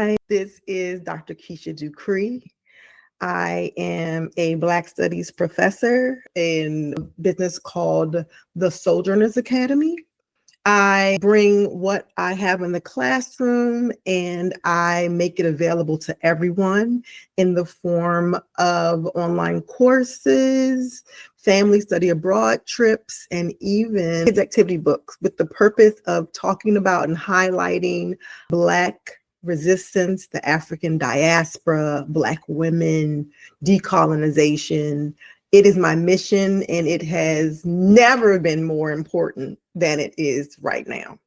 Hi, this is Dr. Keisha Dupree. I am a Black Studies professor in a business called the Sojourners Academy. I bring what I have in the classroom and I make it available to everyone in the form of online courses, family study abroad trips, and even kids' activity books with the purpose of talking about and highlighting Black resistance, the African diaspora, Black women, decolonization. It is my mission, and it has never been more important than it is right now.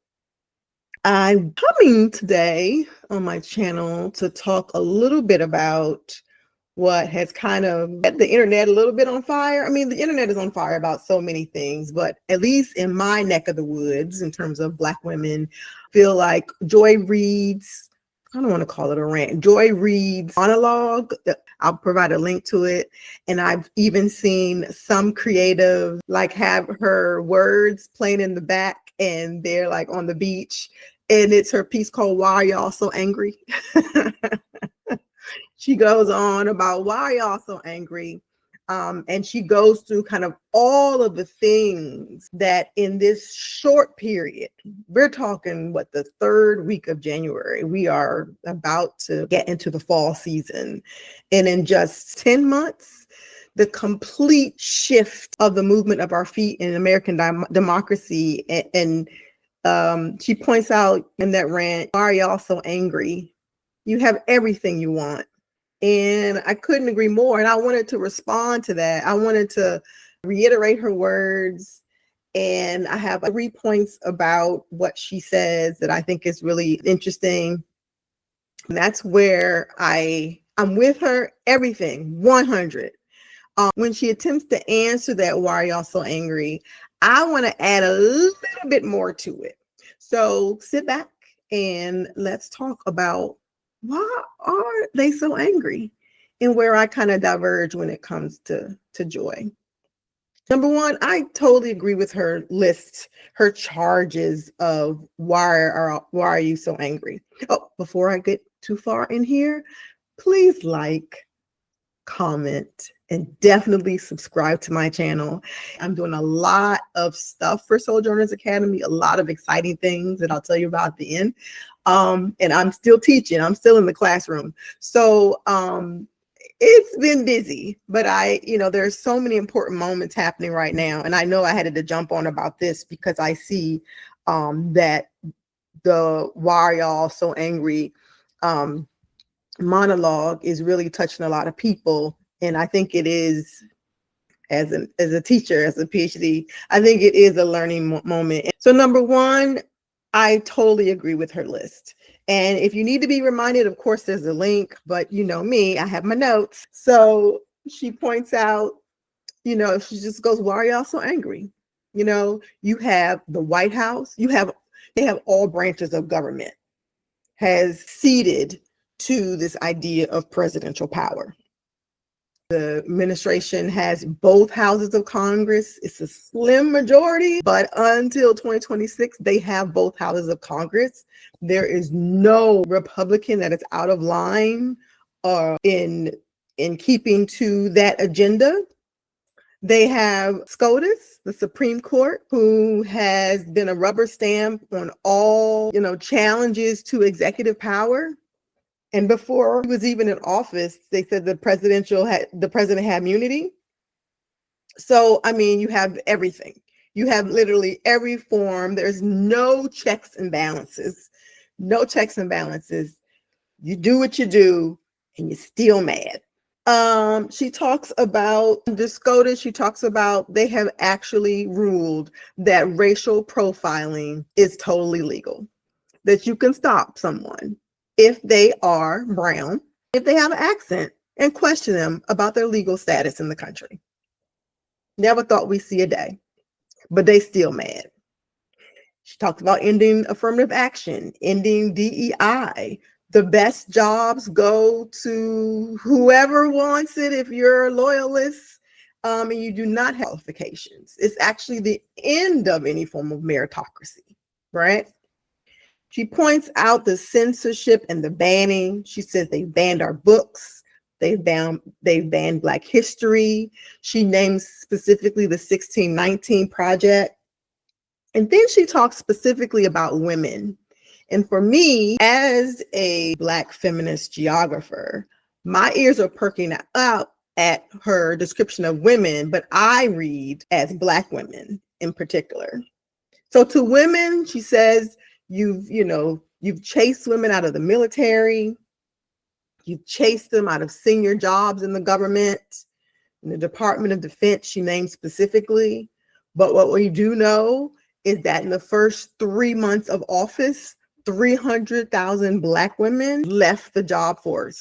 I'm coming today on my channel to talk a little bit about what has kind of set the internet a little bit on fire. I mean, the internet is on fire about so many things, but at least in my neck of the woods, in terms of Black women, feel like Joy Reid's, I don't want to call it a rant, Joy Reid's monologue, I'll provide a link to it. And I've even seen some creative like have her words playing in the back and they're like on the beach. And it's her piece called Why Are Y'all So Angry? She goes on about why are y'all so angry? And she goes through kind of all of the things that in this short period, we're talking what, the third week of January, we are about to get into the fall season. And in just 10 months, the complete shift of the movement of our feet in American democracy. And she points out in that rant, why are y'all so angry? You have everything you want. And I couldn't agree more. And I wanted to respond to that. I wanted to reiterate her words. And I have 3 points about what she says that I think is really interesting. And that's where I'm with her, everything, 100. When she attempts to answer that, why are y'all so angry? I want to add a little bit more to it. So sit back and let's talk about why are they so angry and where I kind of diverge when it comes to Joy. Number one, I totally agree with her list, her charges of why are you so angry? Oh, before I get too far in here, please like, comment, and definitely subscribe to my channel. I'm doing a lot of stuff for Sojourners Academy, a lot of exciting things that I'll tell you about at the end. And I'm still teaching, I'm still in the classroom. So it's been busy, but there's so many important moments happening right now. And I know I had to jump on about this because I see that the why are y'all so angry monologue is really touching a lot of people. And I think it is, as a teacher, as a PhD, I think it is a learning moment. So number one, I totally agree with her list. And if you need to be reminded, of course, there's a link, but you know me, I have my notes. So she points out, she just goes, why are y'all so angry? You have the White House, they have all branches of government has ceded to this idea of presidential power. The administration has both houses of Congress. It's a slim majority, but until 2026, they have both houses of Congress. There is no Republican that is out of line in keeping to that agenda. They have SCOTUS, the Supreme Court, who has been a rubber stamp on all, challenges to executive power. And before he was even in office, they said the president had immunity. So, you have everything. You have literally every form. There's no checks and balances. No checks and balances. You do what you do, and you're still mad. She talks about the SCOTUS. She talks about they have actually ruled that racial profiling is totally legal, that you can stop someone if they are brown, if they have an accent, and question them about their legal status in the country. Never thought we'd see a day, but they still mad. She talked about ending affirmative action, ending DEI. The best jobs go to whoever wants it if you're a loyalist and you do not have qualifications. It's actually the end of any form of meritocracy, right? She points out the censorship and the banning. She says they banned our books. They've banned Black history. She names specifically the 1619 Project. And then she talks specifically about women. And for me, as a Black feminist geographer, my ears are perking up at her description of women, but I read as Black women in particular. So to women, she says, you've chased women out of the military, you've chased them out of senior jobs in the government, in the Department of Defense, she names specifically. But what we do know is that in the first 3 months of office, 300,000 Black women left the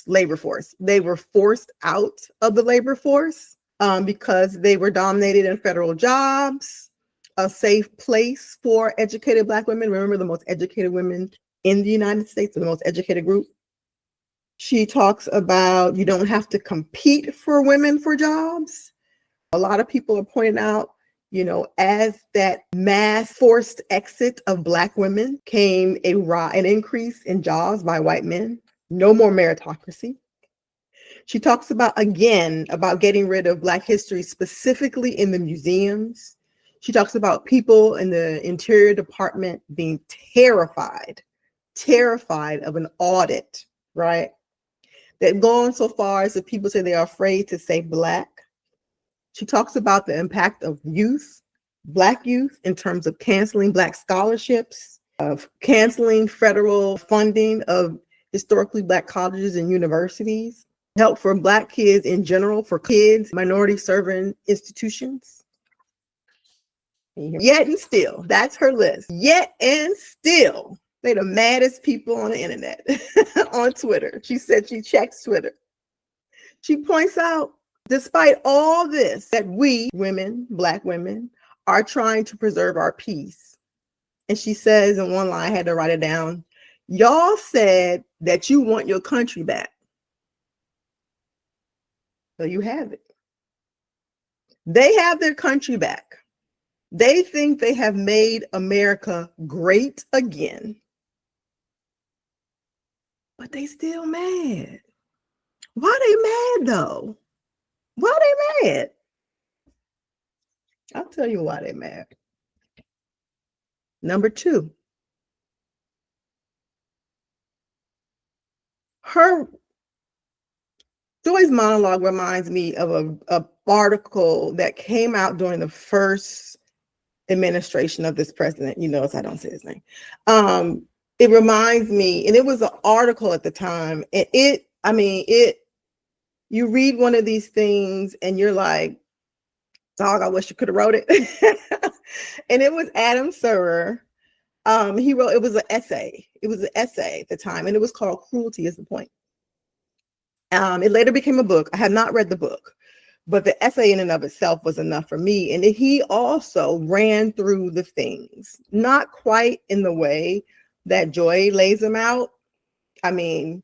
labor force. They were forced out of the labor force because they were dominated in federal jobs, a safe place for educated Black women. Remember, the most educated women in the United States, the most educated group. She talks about you don't have to compete for women for jobs. A lot of people are pointing out, as that mass forced exit of Black women came an increase in jobs by white men. No more meritocracy. She talks about getting rid of Black history, specifically in the museums. She talks about people in the Interior Department being terrified of an audit, right? That going so far as that people say they are afraid to say Black. She talks about the impact of Black youth, in terms of canceling Black scholarships, of canceling federal funding of historically Black colleges and universities, help for Black kids in general, for kids, minority serving institutions. Yet and still, that's her list. Yet and still, they're the maddest people on the internet, on Twitter. She said she checks Twitter. She points out, despite all this, that we women, Black women, are trying to preserve our peace. And she says in one line, I had to write it down, y'all said that you want your country back. So you have it. They have their country back. They think they have made America great again. But they still mad. Why they mad though? Why they mad? I'll tell you why they mad. Number 2, Joy's monologue reminds me of a article that came out during the first administration of this president. You notice I don't say his name. It reminds me, and it was an article at the time, and you read one of these things and you're like, dog, I wish you could have wrote it. And it was Adam Serwer. He wrote, it was an essay. It was an essay at the time, and it was called Cruelty is the Point. It later became a book. I have not read the book, but the essay in and of itself was enough for me. And he also ran through the things, not quite in the way that Joy lays them out. I mean,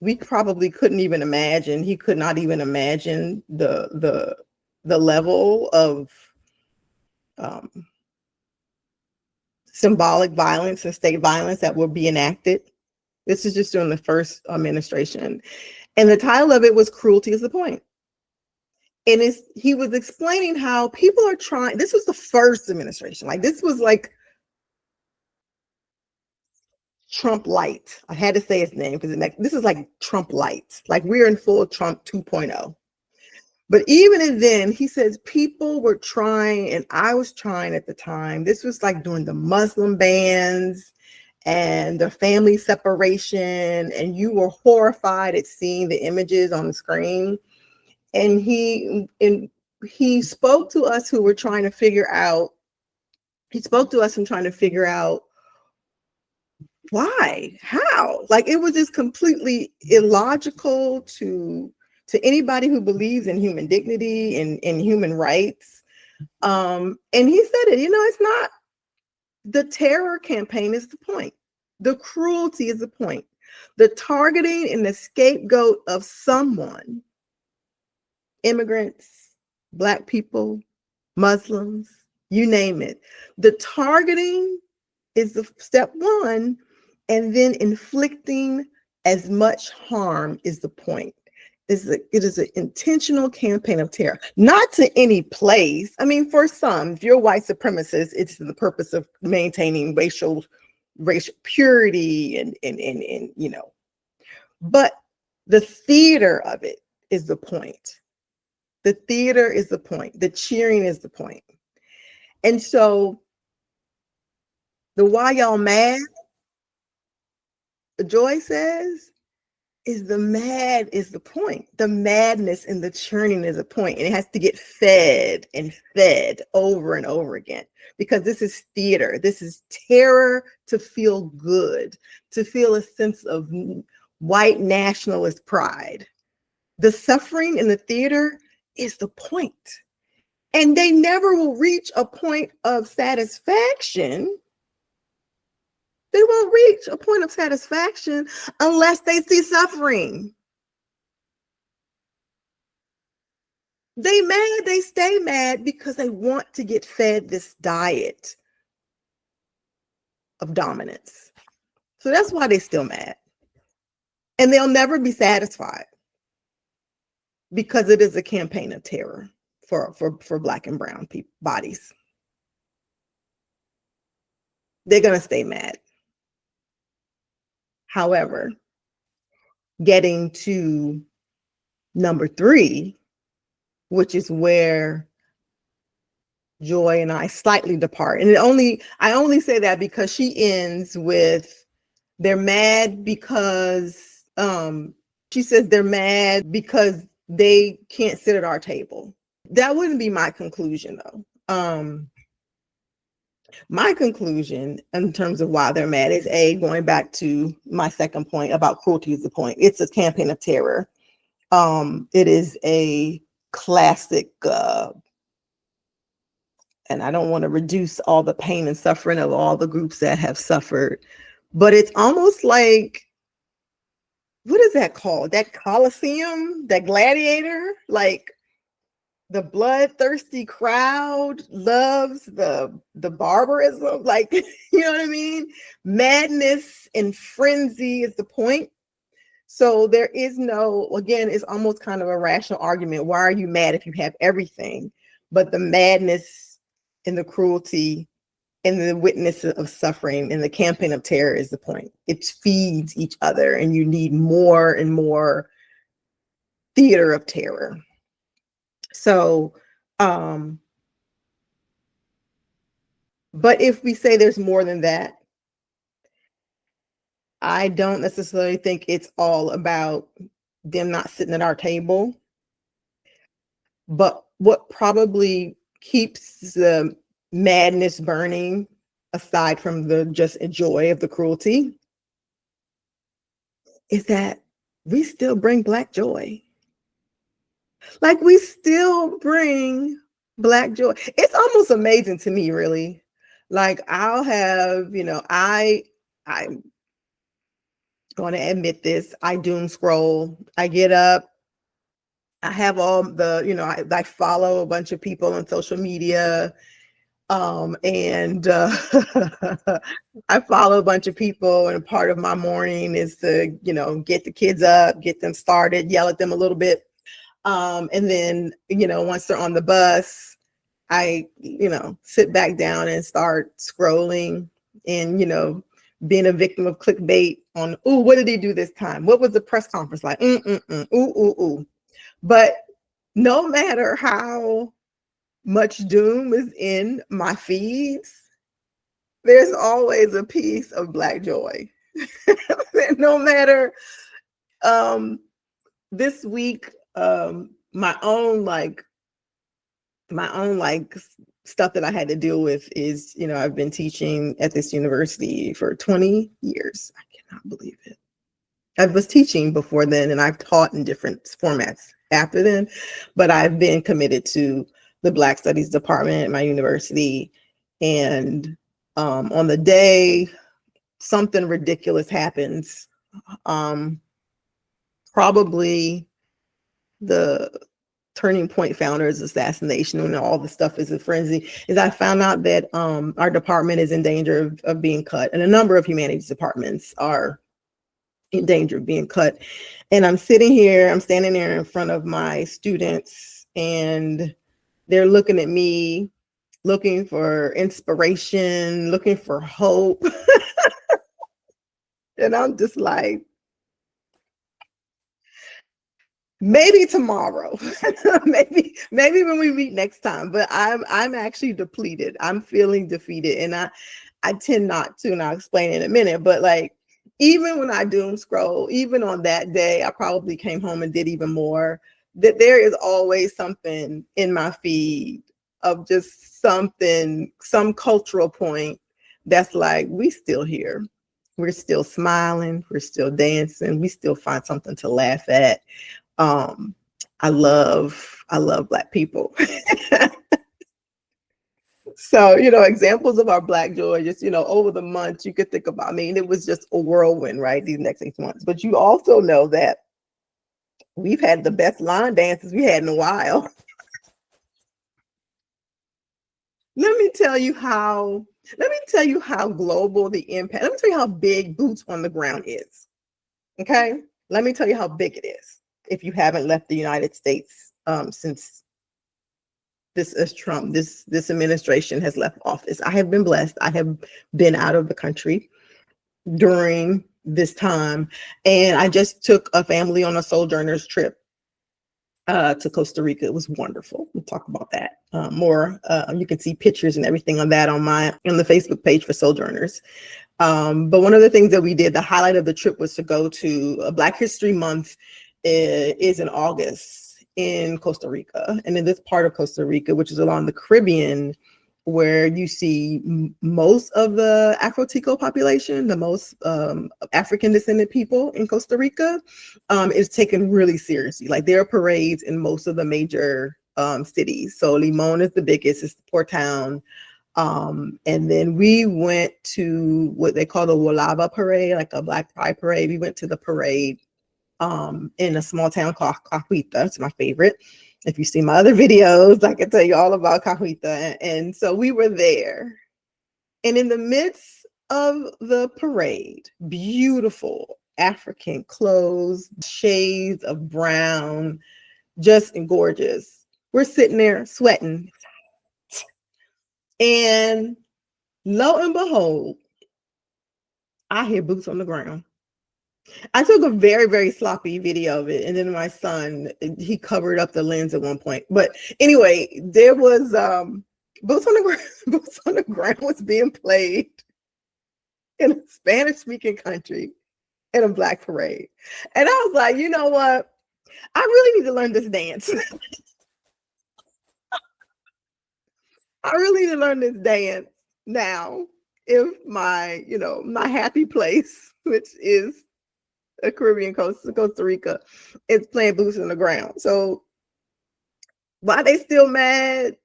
we probably couldn't even imagine. He could not even imagine the level of symbolic violence and state violence that will be enacted. This is just during the first administration. And the title of it was Cruelty is the Point. And he was explaining how people are trying, this was the first administration. Like, this was like Trump light. I had to say his name because this is like Trump light. Like, we're in full Trump 2.0. But even then, he says people were trying, and I was trying at the time. This was like during the Muslim bans and the family separation, and you were horrified at seeing the images on the screen. And he spoke to us who were trying to figure out, why, how, like, it was just completely illogical to anybody who believes in human dignity and human rights. And he said it, it's not the terror campaign is the point. The cruelty is the point. The targeting and the scapegoat of someone, immigrants, Black people, Muslims, you name it. The targeting is the step one, and then inflicting as much harm is the point. It is an intentional campaign of terror, not to any place. I mean, for some, if you're a white supremacist, it's the purpose of maintaining racial purity and you know, but the theater of it is the point. The theater is the point. The cheering is the point. And so the why y'all mad, Joy says, is the mad is the point. The madness and the churning is a point, and it has to get fed and fed over and over again, because this is theater. This is terror to feel good, to feel a sense of white nationalist pride. The suffering in the theater is the point. And they never will reach a point of satisfaction. They won't reach a point of satisfaction unless they see suffering. They mad, they stay mad because they want to get fed this diet of dominance. So that's why they're still mad. And they'll never be satisfied because it is a campaign of terror for Black and brown bodies. They're going to stay mad. However, getting to number 3, which is where Joy and I slightly depart. And I only say that because she ends with, they're mad because, she says they're mad because they can't sit at our table. That wouldn't be my conclusion, though. My conclusion in terms of why they're mad is going back to my second point about cruelty is the point. It's a campaign of terror. It is a classic, and I don't want to reduce all the pain and suffering of all the groups that have suffered, but it's almost like, what is that called? That Colosseum, that gladiator, like the bloodthirsty crowd loves the barbarism, like, you know what I mean? Madness and frenzy is the point. So there is no, again, it's almost kind of a rational argument. Why are you mad if you have everything? But the madness and the cruelty and the witness of suffering and the campaign of terror is the point. It feeds each other, and you need more and more theater of terror. So, but if we say there's more than that, I don't necessarily think it's all about them not sitting at our table. But what probably keeps the madness burning, aside from the just joy of the cruelty, is that we still bring Black joy. Like, we still bring Black joy. It's almost amazing to me, really. Like, I'll have, I'm going to admit this, I doom scroll. I get up, I have all the, I follow a bunch of people on social media. And I follow a bunch of people, and part of my morning is to, get the kids up, get them started, yell at them a little bit. And then, once they're on the bus, I, sit back down and start scrolling and, being a victim of clickbait on, ooh, what did he do this time? What was the press conference like? Ooh. But no matter how much doom is in my feeds, there's always a piece of Black joy. No matter, this week, my own stuff that I had to deal with is, I've been teaching at this university for 20 years. I cannot believe it. I was teaching before then, and I've taught in different formats after then, but I've been committed to the Black Studies department at my university. And on the day something ridiculous happens, probably the Turning Point founder's assassination and all the stuff is a frenzy, is I found out that our department is in danger of being cut, and a number of humanities departments are in danger of being cut. And I'm standing there in front of my students, and they're looking at me, looking for inspiration, looking for hope. And I'm just like, maybe tomorrow, maybe when we meet next time. But I'm actually depleted. I'm feeling defeated, and I tend not to, and I'll explain in a minute. But like, even when I doom scroll, even on that day, I probably came home and did even more. That there is always something in my feed of just something, some cultural point that's like, we still here. We're still smiling. We're still dancing. We still find something to laugh at. I love Black people. So, examples of our Black joy, just, over the months, you could think about, I mean, it was just a whirlwind, right? These next 6 months. But you also know that we've had the best line dances we had in a while. Let me tell you how global the impact, let me tell you how big boots on the ground is. Okay? Let me tell you how big it is if you haven't left the United States since this administration has left office. I have been blessed. I have been out of the country during this time, and I just took a family on a sojourner's trip to Costa Rica. It was wonderful. We'll talk about that more. You can see pictures and everything on that on the Facebook page for sojourners. But one of the things that we did, the highlight of the trip, was to go to Black History Month is in August in Costa Rica. And in this part of Costa Rica, which is along the Caribbean, where you see most of the Afro-Tico population, the most African descended people in Costa Rica, is taken really seriously. Like, there are parades in most of the major cities. So Limon is the biggest, it's the port town. And then we went to what they call the Walaba parade, like a Black Pride parade. We went to the parade in a small town called Cahuita. It's my favorite. If you see my other videos, I can tell you all about Cahuita. And so we were there. And in the midst of the parade, beautiful African clothes, shades of brown, just gorgeous. We're sitting there sweating. And lo and behold, I hear boots on the ground. I took a very, very sloppy video of it, and then my son, he covered up the lens at one point. But anyway, there was boots on the ground. Boots on the ground was being played in a Spanish-speaking country in a Black parade, and I was like, you know what? I really need to learn this dance. I really need to learn this dance now. If my happy place, which is a Caribbean coast, Costa Rica, is playing boots on the ground. So why they still mad,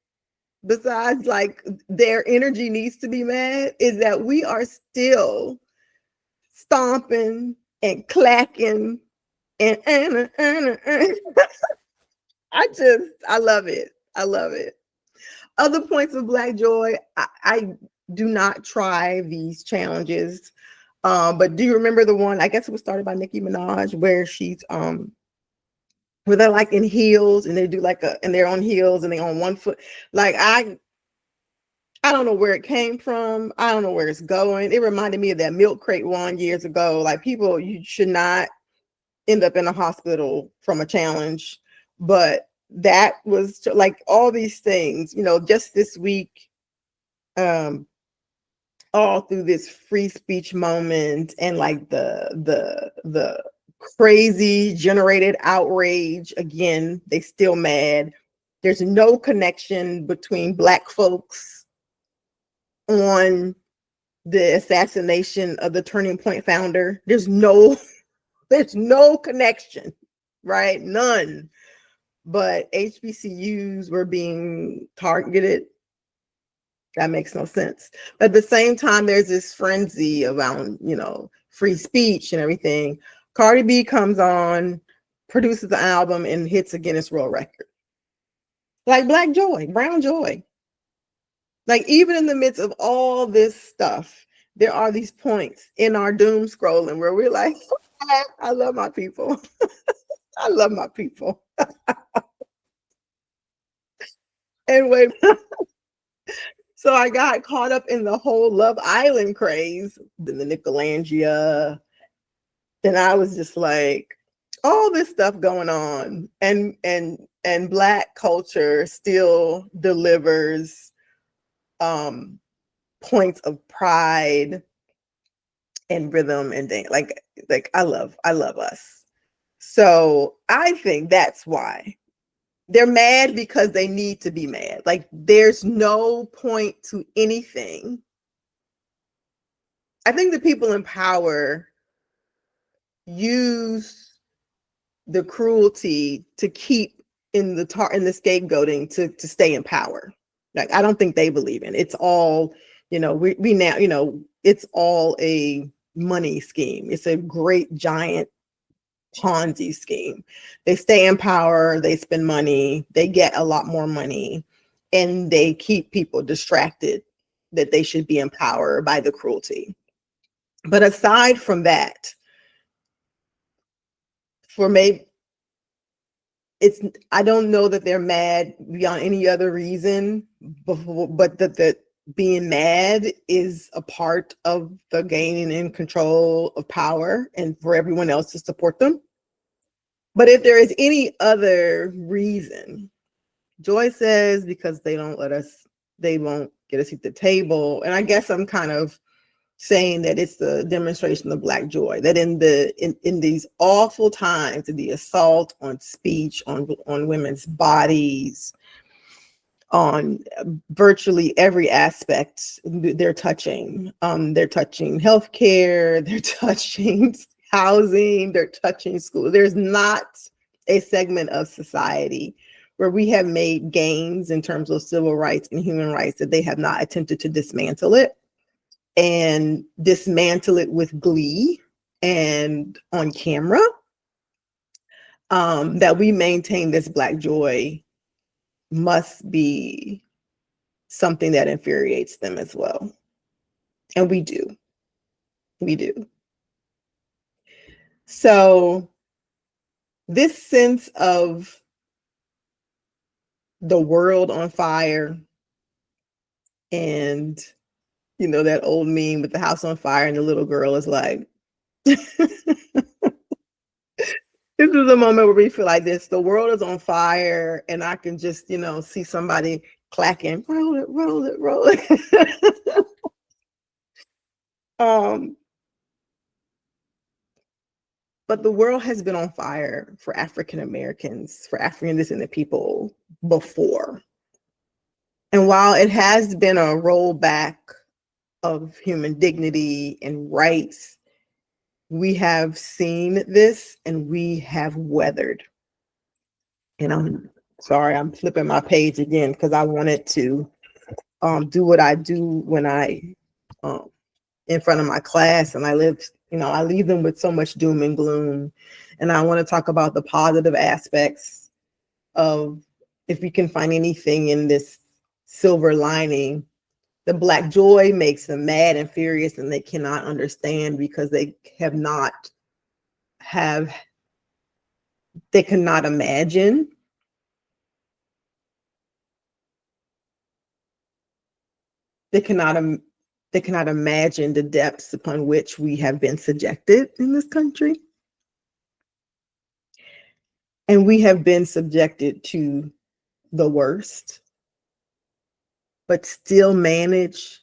besides like their energy needs to be mad, is that we are still stomping and clacking and I love it. I love it. Other points of Black joy, I do not try these challenges. But do you remember the one, I guess it was started by Nicki Minaj, where she's where they're like in heels and they do like and they're on heels and they're on one foot. Like, I don't know where it came from. I don't know where it's going. It reminded me of that milk crate one years ago. Like, people, you should not end up in a hospital from a challenge. But that was like all these things, just this week, all through this free speech moment, and like the crazy generated outrage. Again, they still mad. There's no connection between Black folks on the assassination of the Turning Point founder. There's no connection, right? None. But HBCUs were being targeted. That makes no sense. But at the same time, there's this frenzy around, free speech and everything. Cardi B comes on, produces the album, and hits a Guinness World Record. like black joy, brown joy. Like even in the midst of all this stuff, there are these points in our doom scrolling where we're like, I love my people. I love my people. Anyway, so I got caught up in the whole Love Island craze, the Nicolangia. And I was just like, all this stuff going on. And Black culture still delivers points of pride and rhythm and dance. Like I love us. So I think that's why they're mad, because they need to be mad. Like there's no point to anything. I think the people in power use the cruelty to keep in the scapegoating to stay in power. Like I don't think they believe in it. It's all, we now, it's all a money scheme. It's a great giant Ponzi scheme. They stay in power, they spend money, they get a lot more money, and they keep people distracted that they should be in power by the cruelty. But aside from that, for me, I don't know that they're mad beyond any other reason, but that being mad is a part of the gaining in control of power and for everyone else to support them. But if there is any other reason, Joy says because they won't get a seat at the table. And I guess I'm kind of saying that it's the demonstration of Black joy, that in these awful times, the assault on speech, on women's bodies, on virtually every aspect, they're touching healthcare, they're touching housing, they're touching school. There's not a segment of society where we have made gains in terms of civil rights and human rights that they have not attempted to dismantle it, and dismantle it with glee and on camera. That we maintain this Black joy must be something that infuriates them as well. And we do. So this sense of the world on fire, and that old meme with the house on fire and the little girl is like, this is a moment where we feel like this, the world is on fire, and I can just, see somebody clacking, roll it, roll it, roll it. But the world has been on fire for African Americans, for African descendant people before. And while it has been a rollback of human dignity and rights, we have seen this and we have weathered. And I'm sorry, I'm flipping my page again because I wanted to do what I do when I in front of my class, and I leave them with so much doom and gloom. And I want to talk about the positive aspects of, if we can find anything in this silver lining. The Black joy makes them mad and furious, and they cannot understand because they cannot imagine. They cannot imagine the depths upon which we have been subjected in this country. And we have been subjected to the worst, but still manage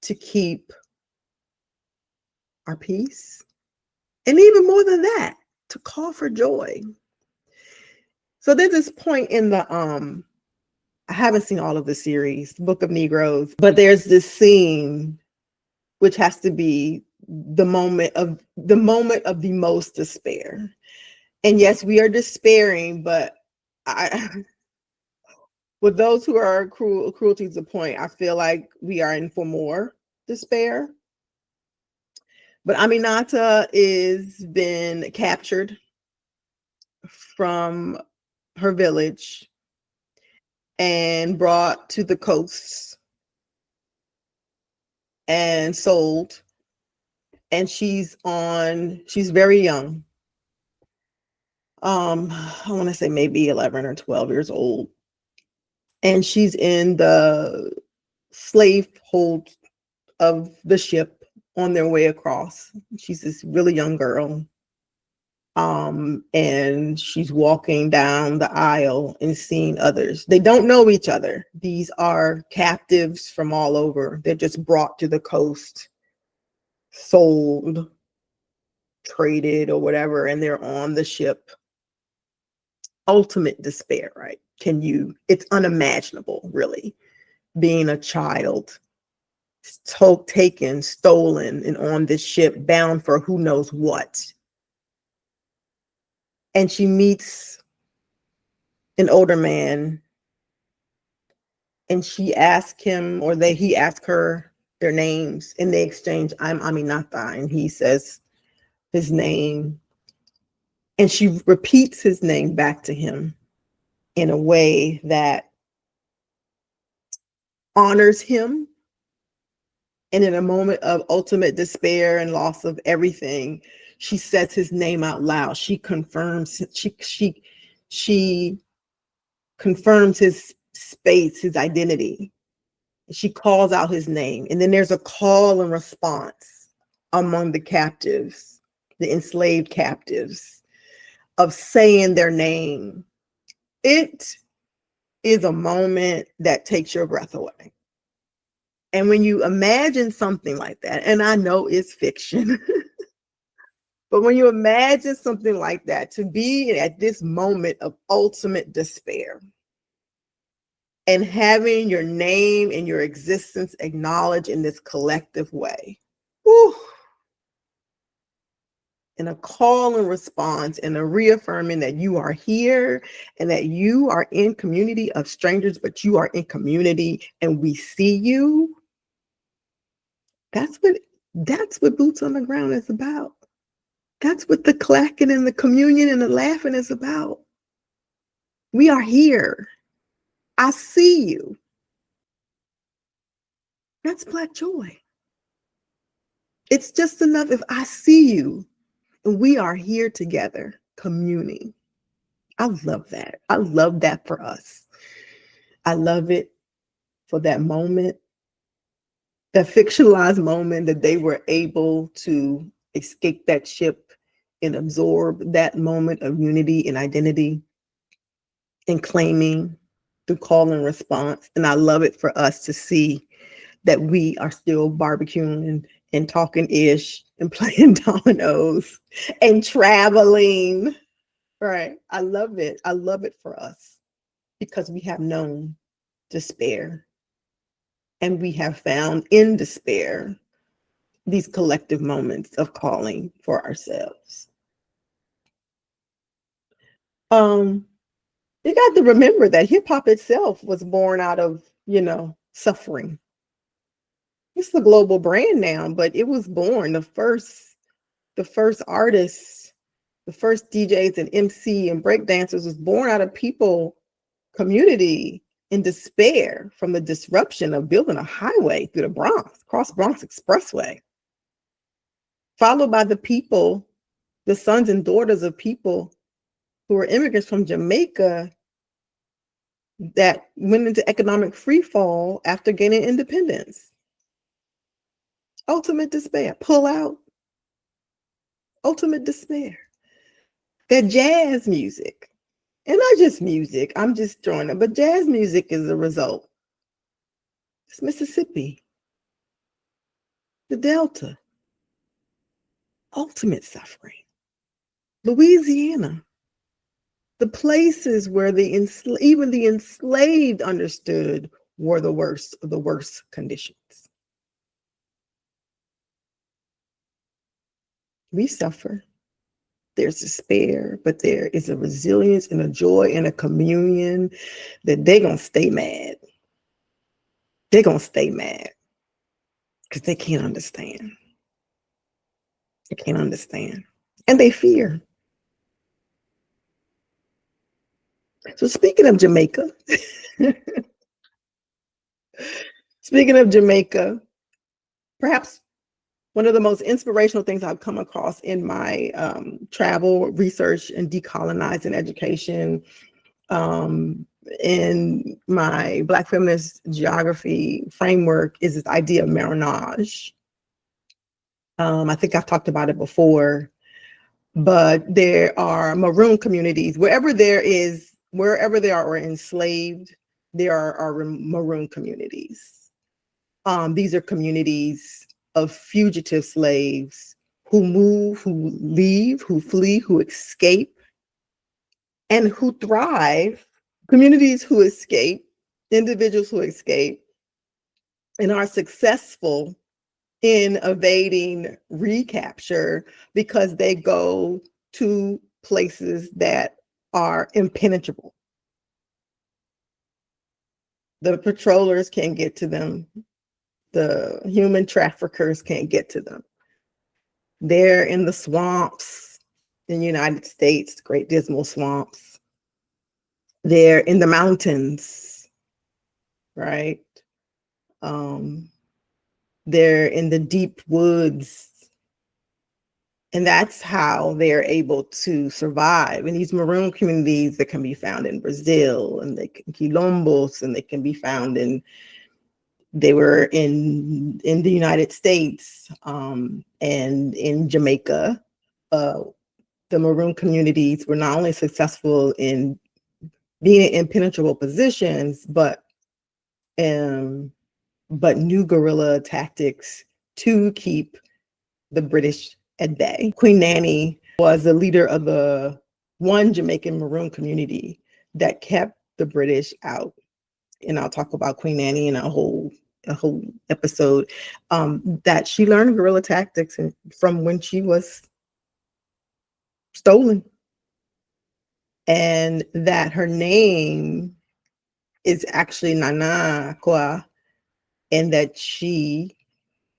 to keep our peace. And even more than that, to call for joy. So there's this point in the I haven't seen all of the series, Book of Negroes, but there's this scene which has to be the moment of the most despair. And yes, we are despairing, but with those who are cruelty to the point, I feel like we are in for more despair. But Aminata is been captured from her village, and brought to the coasts and sold. And she's very young. I want to say maybe 11 or 12 years old. And she's in the slave hold of the ship on their way across. She's this really young girl. And she's walking down the aisle and seeing others. They don't know each other. These are captives from all over. They're just brought to the coast, sold, traded, or whatever, and they're on the ship. Ultimate despair, right? It's unimaginable, really, being a child, taken, stolen, and on this ship bound for who knows what. And she meets an older man, and she asked him, he asked her their names, and they exchange, I'm Aminata, and he says his name, and she repeats his name back to him in a way that honors him. And in a moment of ultimate despair and loss of everything, she says his name out loud. She confirms she confirms his space, his identity. She calls out his name. And then there's a call and response among the captives, the enslaved captives, of saying their name. It is a moment that takes your breath away. And when you imagine something like that, and I know it's fiction, but when you imagine something like that, to be at this moment of ultimate despair and having your name and your existence acknowledged in this collective way, whew, and a call and response and a reaffirming that you are here and that you are in community of strangers, but you are in community and we see you. That's what boots on the ground is about. That's what the clacking and the communion and the laughing is about. We are here. I see you. That's Black joy. It's just enough if I see you and we are here together, communing. I love that. I love that for us. I love it for that moment, that fictionalized moment that they were able to escape that ship and absorb that moment of unity and identity and claiming through call and response. And I love it for us to see that we are still barbecuing and talking ish and playing dominoes and traveling. Right. I love it. I love it for us because we have known despair and we have found in despair these collective moments of calling for ourselves. You got to remember that hip hop itself was born out of, suffering. It's a global brand now, but it was born the first artists, the first DJs and MC and breakdancers was born out of people, community in despair from the disruption of building a highway through the Bronx, cross Bronx Expressway, followed by the people, the sons and daughters of people who were immigrants from Jamaica that went into economic free fall after gaining independence. Ultimate despair, pull out, ultimate despair. That jazz music, and not just music, I'm just throwing it, but jazz music is a result. It's Mississippi, the Delta, ultimate suffering. Louisiana, the places where even the enslaved understood were the worst of the worst conditions. We suffer. There's despair, but there is a resilience and a joy and a communion that they're going to stay mad. They're going to stay mad because they can't understand. They can't understand. And they fear. So speaking of Jamaica, speaking of Jamaica, perhaps one of the most inspirational things I've come across in my travel, research, and decolonizing education, in my Black feminist geography framework, is this idea of marronage. I think I've talked about it before, but there are maroon communities wherever there are enslaved, there are maroon communities. These are communities of fugitive slaves who move, who leave, who flee, who escape, and who thrive. Communities who escape, individuals who escape, and are successful in evading recapture because they go to places that are impenetrable. The patrollers can't get to them. The human traffickers can't get to them. They're in the swamps in the United States, the Great Dismal Swamps. They're in the mountains, right? They're in the deep woods. And that's how they're able to survive. In these maroon communities that can be found in Brazil, and they can quilombos, and they can be found they were in the United States, and in Jamaica. The maroon communities were not only successful in being in impenetrable positions, but new guerrilla tactics to keep the British at bay. Queen Nanny was the leader of the one Jamaican Maroon community that kept the British out. And I'll talk about Queen Nanny in a whole episode. That she learned guerrilla tactics from when she was stolen, and that her name is actually Nana Kwa, and that she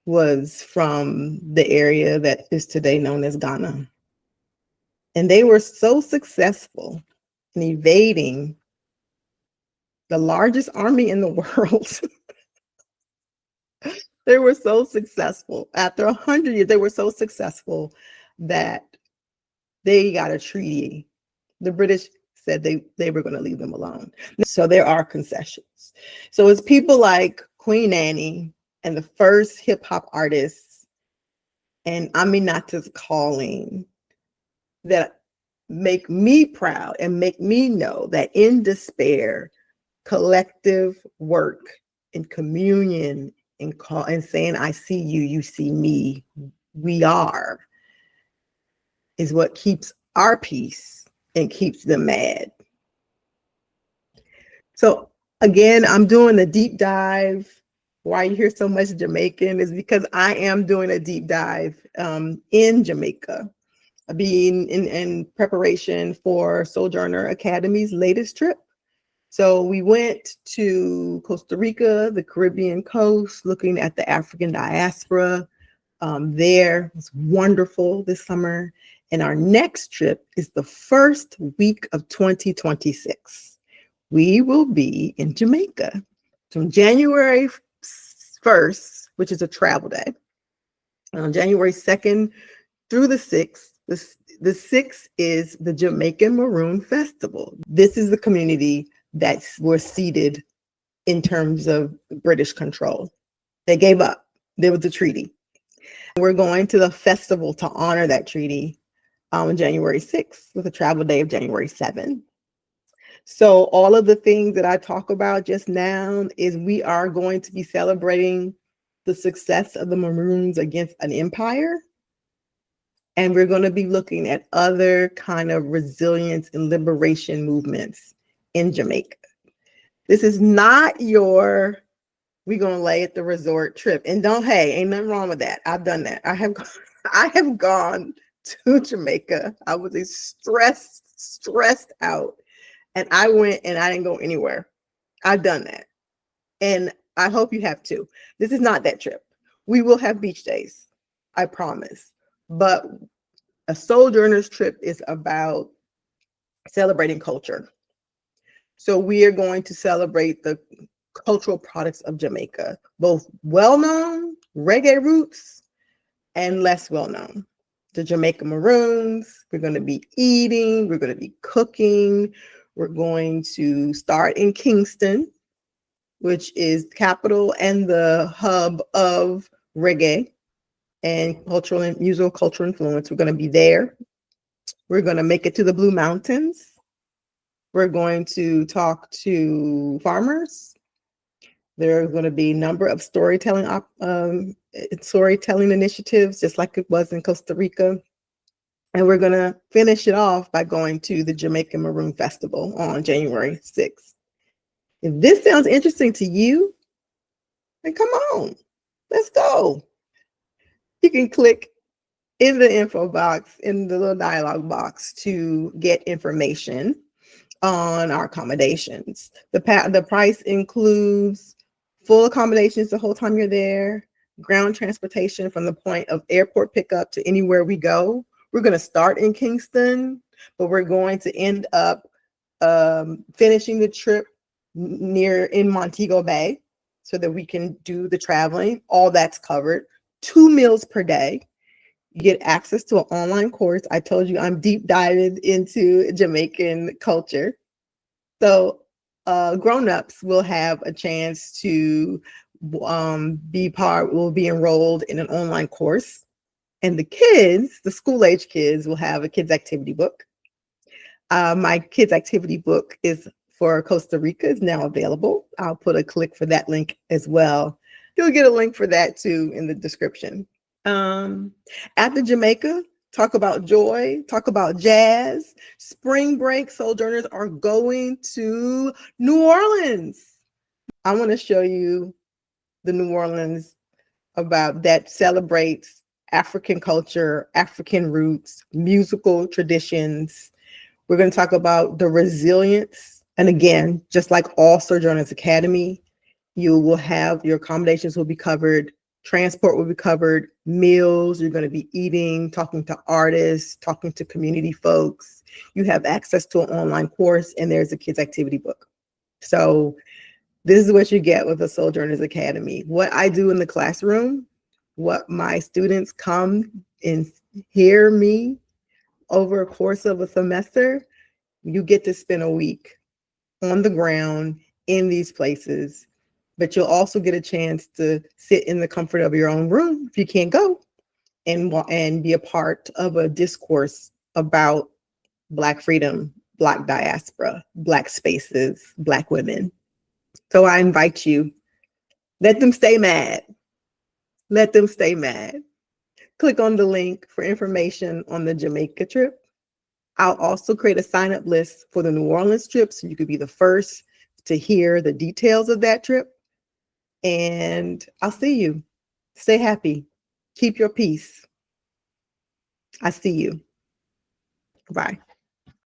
was from the area that is today known as Ghana. And they were so successful in evading the largest army in the world. They were so successful. After 100 years, they were so successful that they got a treaty. The British said they were going to leave them alone. So there are concessions. So it's people like Queen Nanny and the first hip hop artists and Aminatta's Calling that make me proud and make me know that in despair, collective work and communion and saying, I see you, you see me, we are, is what keeps our peace and keeps them mad. So again, I'm doing a deep dive. Why you hear so much Jamaican is because I am doing a deep dive in Jamaica, being in preparation for Sojourner Academy's latest trip. So we went to Costa Rica, the Caribbean coast, looking at the African diaspora there. It was wonderful this summer. And our next trip is the first week of 2026. We will be in Jamaica from January 1st, which is a travel day, on January 2nd through the 6th. The 6th is the Jamaican Maroon Festival. This is the community that were seated in terms of British control. They gave up. There was a treaty. We're going to the festival to honor that treaty on January 6th with a travel day of January 7th. So all of the things that I talk about just now is we are going to be celebrating the success of the Maroons against an empire. And we're going to be looking at other kind of resilience and liberation movements in Jamaica. This is not your, we're going to lay at the resort trip. And ain't nothing wrong with that. I've done that. I have gone to Jamaica. I was stressed out. And I went and I didn't go anywhere. I've done that. And I hope you have too. This is not that trip. We will have beach days. I promise. But a sojourner's trip is about celebrating culture. So we are going to celebrate the cultural products of Jamaica, both well-known reggae roots and less well-known. The Jamaican Maroons, we're going to be eating, we're going to be cooking, we're going to start in Kingston, which is the capital and the hub of reggae and cultural and musical cultural influence. We're going to be there. We're going to make it to the Blue Mountains. We're going to talk to farmers. There are going to be a number of storytelling initiatives, just like it was in Costa Rica. And we're going to finish it off by going to the Jamaican Maroon Festival on January 6th. If this sounds interesting to you, then come on, let's go. You can click in the info box, in the little dialogue box, to get information on our accommodations. The price includes full accommodations the whole time you're there, ground transportation from the point of airport pickup to anywhere we go. We're going to start in Kingston, but we're going to end up finishing the trip in Montego Bay so that we can do the traveling. All that's covered. 2 meals per day. You get access to an online course. I told you I'm deep diving into Jamaican culture. So grown-ups will have a chance to will be enrolled in an online course. And the kids, the school-age kids, will have a kids activity book. My kids activity book is for Costa Rica is now available. I'll put a click for that link as well. You'll get a link for that too in the description. After Jamaica, talk about joy, talk about jazz. Spring break, Sojourners are going to New Orleans. I want to show you the New Orleans that celebrates African culture, African roots, musical traditions. We're going to talk about the resilience. And again, just like all Sojourners Academy, you will have your accommodations will be covered. Transport will be covered, meals, you're going to be eating, talking to artists, talking to community folks. You have access to an online course, and there's a kids activity book. So this is what you get with the Sojourners Academy. What I do in the classroom, what my students come and hear me over a course of a semester, you get to spend a week on the ground in these places. But you'll also get a chance to sit in the comfort of your own room if you can't go and be a part of a discourse about Black freedom, Black diaspora, Black spaces, Black women. So I invite you, let them stay mad. Let them stay mad. Click on the link for information on the Jamaica trip. I'll also create a sign-up list for the New Orleans trip so you could be the first to hear the details of that trip. And I'll see you. Stay happy. Keep your peace. I see you. Bye.